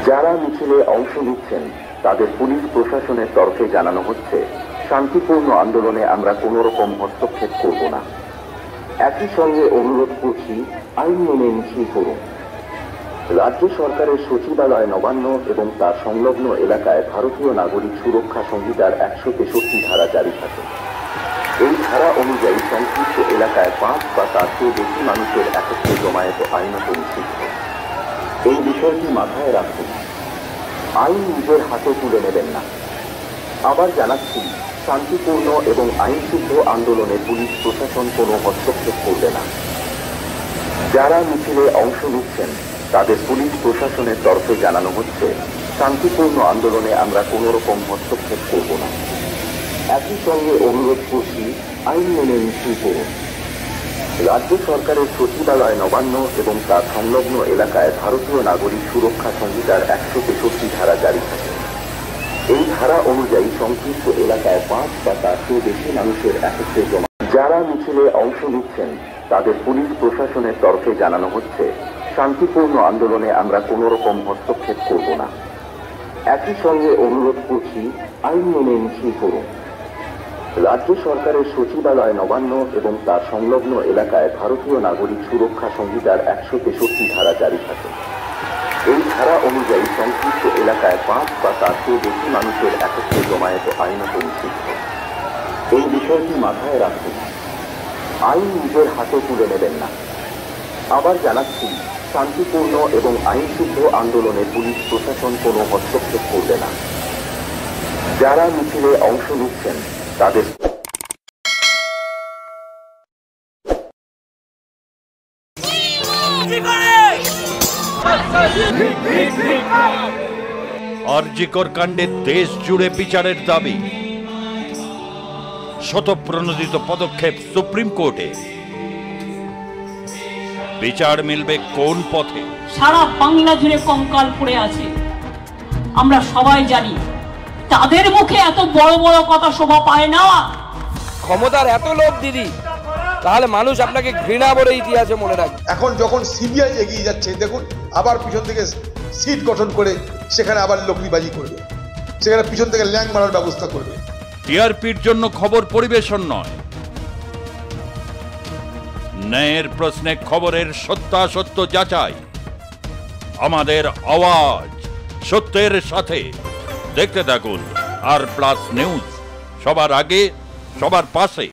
যারা মিছিলে অংশ নিচ্ছেন তাদের পুলিশ প্রশাসনের তরফে জানানো হচ্ছে, শান্তিপূর্ণ আন্দোলনে আমরা কোনো রকম হস্তক্ষেপ করব না। একই সঙ্গে অনুরোধ করছি, আইন মেনে মিছিল করুন। রাজ্য সরকারের সচিবালয় নবান্ন এবং তার সংলগ্ন এলাকায় ভারতীয় নাগরিক সুরক্ষা সংহিতার 163 ধারা জারি থাকে। এই ধারা অনুযায়ী সংশ্লিষ্ট এলাকায় 5 বা তার চেয়ে বেশি মানুষের একত্রে জমায়েত আইনত নিষিদ্ধ। এই বিষয়টি মাথায় রাখুন, আইন নিজের হাতে তুলে নেবেন না। আবার জানাচ্ছি, শান্তিপূর্ণ এবং আইনসিদ্ধ আন্দোলনে পুলিশ প্রশাসন কোনো হস্তক্ষেপ করবে না। যারা মিছিলে অংশ নিচ্ছেন তাদের পুলিশ প্রশাসনের তরফে জানানো হচ্ছে, শান্তিপূর্ণ আন্দোলনে আমরা কোনো রকম হস্তক্ষেপ করব না। একই সঙ্গে অনুরোধ করছি, আইন মেনে মিছিল করুন। রাজ্য সরকারের সচিবালয় নবান্ন এবং তার সংলগ্ন এলাকায় ভারতীয় নাগরিক সুরক্ষা সংহিতার 163 ধারা জারি থাকে। এই ধারা অনুযায়ী সংশ্লিষ্ট এলাকায় 5 বা তার চেয়ে বেশি মানুষের একত্রে জমা। যারা মিছিলে অংশ নিচ্ছেন তাদের পুলিশ প্রশাসনের তরফে জানানো হচ্ছে, শান্তিপূর্ণ আন্দোলনে আমরা কোনো রকম হস্তক্ষেপ করব না। একই সঙ্গে অনুরোধ করছি, আইন মেনে মিছিল করুন। রাজ্য সরকারের সচিবালয় নবান্ন এবং তার সংলগ্ন এলাকায় ভারতীয় নাগরিক সুরক্ষা সংহিতার 163 ধারা জারি থাকে। এই ধারা অনুযায়ী সংশ্লিষ্ট এলাকায় 5 বা তার চেয়ে বেশি মানুষের একত্রে জমায়েত আইনত নিষিদ্ধ। এই বিষয়টি মাথায় রাখুন, আইন নিজের হাতে তুলে নেবেন না। আবার জানাচ্ছি, শান্তিপূর্ণ এবং আইনসিদ্ধ আন্দোলনে পুলিশ প্রশাসন কোনো হস্তক্ষেপ করবে না। যারা মিছিলে অংশ নিচ্ছেন তাদের আরজিকর কাণ্ডে দেশ জুড়ে বিচারের দাবি, শতপ্রণোদিত পদক্ষেপ সুপ্রিম কোর্টে। বিচার মিলবে কোন পথে? সারা বাংলা জুড়ে কঙ্কাল পড়ে আছে, আমরা সবাই জানি। তাদের মুখে এত বড় বড় কথা শোভা পায় না। ক্ষমতার এত লোভ দিদি, তাহলে মানুষ আপনাকে ঘৃণা বলে ইতিহাসে মনে রাখবে। এখন যখন সিবিআই এগিয়ে যাচ্ছে, দেখুন আবার পিছন থেকে সিট গঠন করে সেখানে আবার লকড়িবাজি করবে, সেখানে পিছন থেকে ল্যাং মারার ব্যবস্থা করবে। টিআরপির জন্য খবর পরিবেশন নয়, ন্যায়ের প্রশ্নে খবরের সত্যাসত্য যাচাই। আমাদের আওয়াজ সত্যের সাথে। দেখতে থাকুন আর প্লাস নিউজ, সবার আগে সবার পাশে।